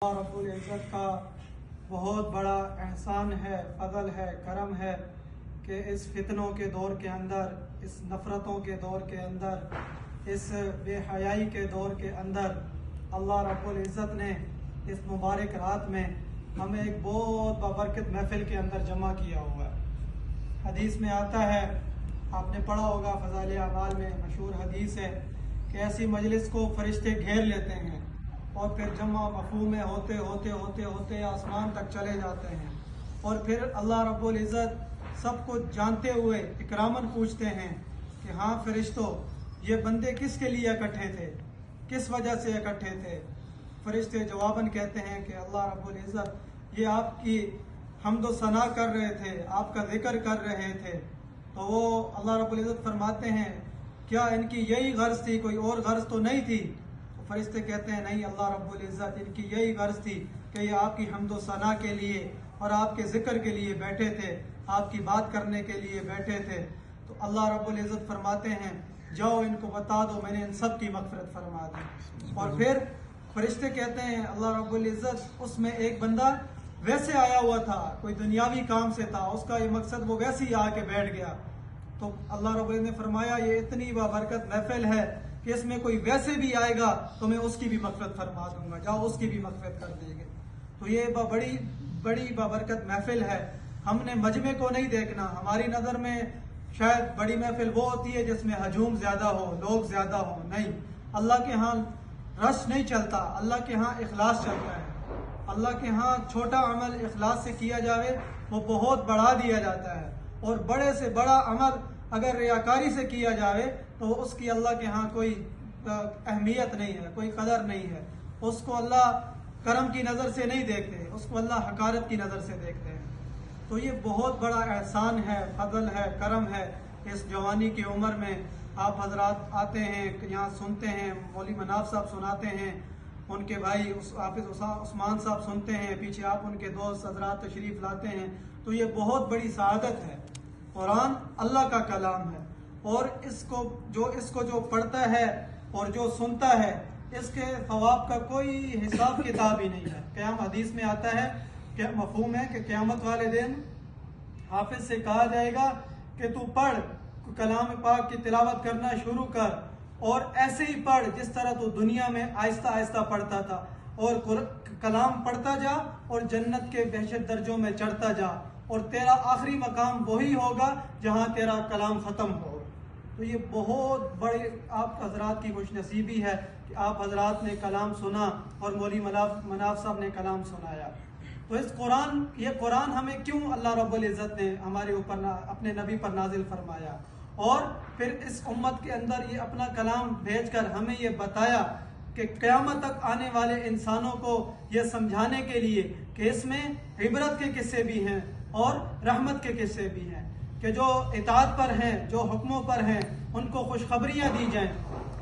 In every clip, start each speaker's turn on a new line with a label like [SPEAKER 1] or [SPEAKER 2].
[SPEAKER 1] رب العزت کا بہت بڑا احسان ہے، فضل ہے، کرم ہے کہ اس فتنوں کے دور کے اندر، اس نفرتوں کے دور کے اندر، اس بے حیائی کے دور کے اندر اللہ رب العزت نے اس مبارک رات میں ہمیں ایک بہت بابرکت محفل کے اندر جمع کیا ہوا ہے۔ حدیث میں آتا ہے، آپ نے پڑھا ہوگا، فضائل اعمال میں مشہور حدیث ہے کہ ایسی مجلس کو فرشتے گھیر لیتے ہیں اور پھر جمع مفہوم میں ہوتے ہوتے ہوتے ہوتے آسمان تک چلے جاتے ہیں، اور پھر اللہ رب العزت سب کو جانتے ہوئے اکراماً پوچھتے ہیں کہ ہاں فرشتوں، یہ بندے کس کے لیے اکٹھے تھے، کس وجہ سے اکٹھے تھے؟ فرشتے جواباً کہتے ہیں کہ اللہ رب العزت، یہ آپ کی حمد و ثنا کر رہے تھے، آپ کا ذکر کر رہے تھے۔ تو وہ اللہ رب العزت فرماتے ہیں، کیا ان کی یہی غرض تھی، کوئی اور غرض تو نہیں تھی؟ فرشتے کہتے ہیں نہیں، اللہ رب العزت، ان کی یہی غرض تھی کہ یہ آپ کی حمد و ثنا کے لیے اور آپ کے ذکر کے لیے بیٹھے تھے، آپ کی بات کرنے کے لیے بیٹھے تھے۔ تو اللہ رب العزت فرماتے ہیں، جاؤ ان کو بتا دو میں نے ان سب کی مغفرت فرما دی۔ اور پھر فرشتے کہتے ہیں اللہ رب العزت، اس میں ایک بندہ ویسے آیا ہوا تھا، کوئی دنیاوی کام سے تھا، اس کا یہ مقصد وہ ویسے ہی آ کے بیٹھ گیا۔ تو اللہ رب العزت نے فرمایا، یہ اتنی بابرکت محفل ہے کہ اس میں کوئی ویسے بھی آئے گا تو میں اس کی بھی مغفرت فرما دوں گا، جاؤ اس کی بھی مغفرت کر دیں گے۔ تو یہ بڑی بابرکت محفل ہے۔ ہم نے مجمع کو نہیں دیکھنا، ہماری نظر میں شاید بڑی محفل وہ ہوتی ہے جس میں ہجوم زیادہ ہو، لوگ زیادہ ہو، نہیں، اللہ کے ہاں رش نہیں چلتا، اللہ کے ہاں اخلاص چلتا ہے۔ اللہ کے ہاں چھوٹا عمل اخلاص سے کیا جائے وہ بہت بڑھا دیا جاتا ہے، اور بڑے سے بڑا عمل اگر ریاکاری سے کیا جائے تو اس کی اللہ کے ہاں کوئی اہمیت نہیں ہے، کوئی قدر نہیں ہے۔ اس کو اللہ کرم کی نظر سے نہیں دیکھتے، اس کو اللہ حقارت کی نظر سے دیکھتے ہیں۔ تو یہ بہت بڑا احسان ہے، فضل ہے، کرم ہے۔ اس جوانی کی عمر میں آپ حضرات آتے ہیں، یہاں سنتے ہیں، مولوی مناف صاحب سناتے ہیں، ان کے بھائی حافظ عثمان صاحب سنتے ہیں، پیچھے آپ ان کے دوست حضرات تشریف لاتے ہیں۔ تو یہ بہت بڑی سعادت ہے۔ قرآن اللہ کا کلام ہے، اور اس کو جو پڑھتا ہے اور جو سنتا ہے، اس کے ثواب کا کوئی حساب کتاب ہی نہیں ہے۔ قیام حدیث میں آتا ہے کہ مفہوم ہے کہ قیامت والے دن حافظ سے کہا جائے گا کہ تو پڑھ، کلام پاک کی تلاوت کرنا شروع کر، اور ایسے ہی پڑھ جس طرح تو دنیا میں آہستہ آہستہ پڑھتا تھا، اور کلام پڑھتا جا اور جنت کے بہشت درجوں میں چڑھتا جا، اور تیرا آخری مقام وہی ہوگا جہاں تیرا کلام ختم ہو۔ تو یہ بہت بڑی آپ حضرات کی خوش نصیبی ہے کہ آپ حضرات نے کلام سنا اور مولوی مناف صاحب نے کلام سنایا۔ تو یہ قرآن ہمیں کیوں اللہ رب العزت نے ہمارے اوپر اپنے نبی پر نازل فرمایا، اور پھر اس امت کے اندر یہ اپنا کلام بھیج کر ہمیں یہ بتایا کہ قیامت تک آنے والے انسانوں کو یہ سمجھانے کے لیے کہ اس میں عبرت کے قصے بھی ہیں اور رحمت کے قصے بھی ہیں، کہ جو اطاعت پر ہیں، جو حکموں پر ہیں، ان کو خوشخبریاں دی جائیں،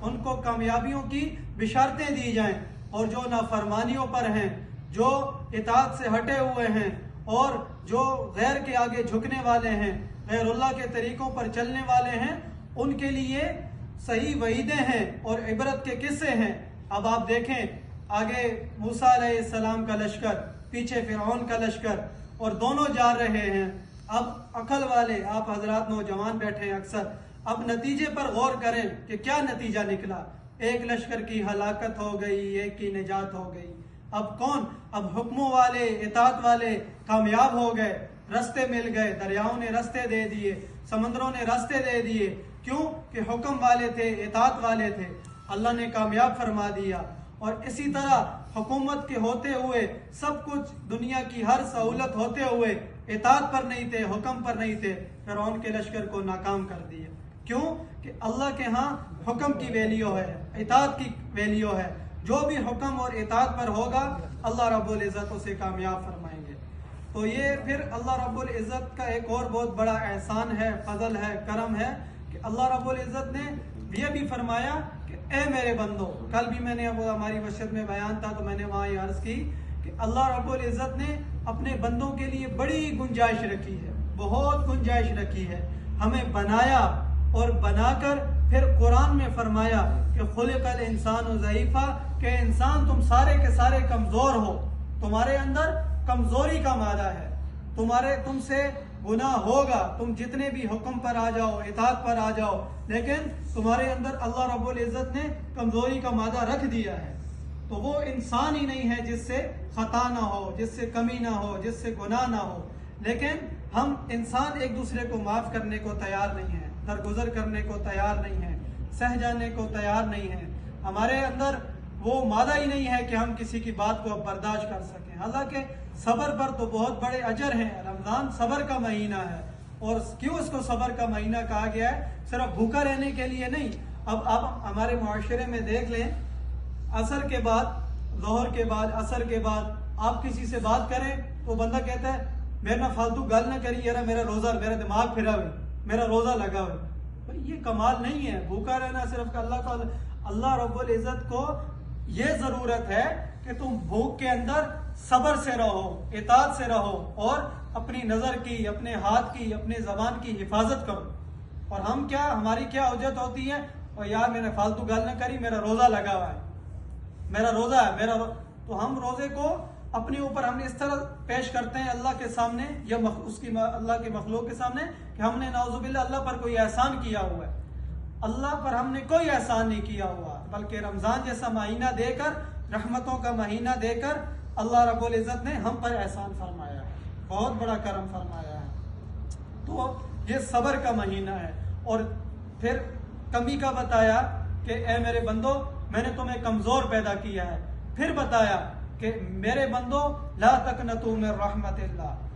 [SPEAKER 1] ان کو کامیابیوں کی بشارتیں دی جائیں، اور جو نافرمانیوں پر ہیں، جو اطاعت سے ہٹے ہوئے ہیں اور جو غیر کے آگے جھکنے والے ہیں، غیر اللہ کے طریقوں پر چلنے والے ہیں، ان کے لیے صحیح وعیدیں ہیں اور عبرت کے قصے ہیں۔ اب آپ دیکھیں، آگے موسیٰ علیہ السلام کا لشکر، پیچھے فرعون کا لشکر، اور دونوں جا رہے ہیں۔ اب عقل والے آپ حضرات نوجوان بیٹھے ہیں اکثر، اب نتیجے پر غور کریں کہ کیا نتیجہ نکلا۔ ایک لشکر کی ہلاکت ہو گئی، ایک کی نجات ہو گئی۔ اب کون؟ اب حکموں والے، اطاعت والے کامیاب ہو گئے، رستے مل گئے، دریاؤں نے رستے دے دیے، سمندروں نے رستے دے دیے، کیوں کہ حکم والے تھے، اطاعت والے تھے، اللہ نے کامیاب فرما دیا۔ اور اسی طرح حکومت کے ہوتے ہوئے، سب کچھ دنیا کی ہر سہولت ہوتے ہوئے اطاعت پر نہیں تھے، حکم پر نہیں تھے، فرعون کے لشکر کو ناکام کر دیا۔ کیوں کہ اللہ کے ہاں حکم کی ویلیو ہے، اطاعت کی ویلیو ہے۔ جو بھی حکم اور اطاعت پر ہوگا اللہ رب العزت اسے کامیاب فرمائیں گے۔ تو یہ پھر اللہ رب العزت کا ایک اور بہت بڑا احسان ہے، فضل ہے، کرم ہے کہ اللہ رب العزت نے یہ بھی فرمایا کہ اے میرے بندو، کل بھی میں نے ہماری مسجد میں بیان تھا تو میں نے وہاں یہ عرض کی کہ اللہ رب العزت نے اپنے بندوں کے لیے بڑی گنجائش رکھی ہے، بہت گنجائش رکھی ہے۔ ہمیں بنایا اور بنا کر پھر قرآن میں فرمایا کہ خلق الانسان ضعیفا، کہ انسان تم سارے کے سارے کمزور ہو، تمہارے اندر کمزوری کا مادہ ہے، تم سے گناہ ہوگا، تم جتنے بھی حکم پر آ جاؤ، اطاعت پر آ جاؤ، لیکن تمہارے اندر اللہ رب العزت نے کمزوری کا مادہ رکھ دیا ہے۔ تو وہ انسان ہی نہیں ہے جس سے خطا نہ ہو، جس سے کمی نہ ہو، جس سے گناہ نہ ہو، لیکن ہم انسان ایک دوسرے کو معاف کرنے کو تیار نہیں ہیں، درگزر کرنے کو تیار نہیں ہیں، سہ جانے کو تیار نہیں ہیں، ہمارے اندر وہ مادہ ہی نہیں ہے کہ ہم کسی کی بات کو اب برداشت کر سکیں۔ حالانکہ صبر پر تو بہت بڑے اجر ہیں، رمضان صبر کا مہینہ ہے، اور کیوں اس کو صبر کا مہینہ کہا گیا ہے؟ صرف بھوکا رہنے کے لیے نہیں۔ اب آپ ہمارے معاشرے میں دیکھ لیں، عصر کے بعد، ظہر کے بعد، عصر کے بعد آپ کسی سے بات کریں تو بندہ کہتا ہے میرے نہ فالتو گل نہ کری یار، میرا روزہ، میرا دماغ پھرا ہوئے، میرا روزہ لگا ہوئے۔ بھائی یہ کمال نہیں ہے، بھوکا رہنا صرف کہ اللہ رب العزت کو یہ ضرورت ہے کہ تم بھوک کے اندر صبر سے رہو، اطاعت سے رہو، اور اپنی نظر کی، اپنے ہاتھ کی، اپنے زبان کی حفاظت کرو۔ اور ہم کیا، ہماری کیا حجت ہوتی ہے، اور یار میں نے فالتو گل نہ کری، میرا روزہ لگا ہوا ہے، میرا روزہ ہے، تو ہم روزے کو اپنے اوپر ہم اس طرح پیش کرتے ہیں اللہ کے سامنے یا اللہ کے مخلوق کے سامنے کہ ہم نے نعوذ باللہ اللہ پر کوئی احسان کیا ہوا ہے۔ اللہ پر ہم نے کوئی احسان نہیں کیا ہوا، بلکہ رمضان جیسا مہینہ دے کر، رحمتوں کا مہینہ دے کر اللہ رب العزت نے ہم پر احسان فرمایا ہے، بہت بڑا کرم فرمایا ہے۔ تو یہ صبر کا مہینہ ہے۔ اور پھر کمی کا بتایا کہ اے میرے بندو، میں نے تمہیں کمزور پیدا کیا ہے۔ پھر بتایا کہ میرے بندو لا تقنطوا من رحمت اللہ،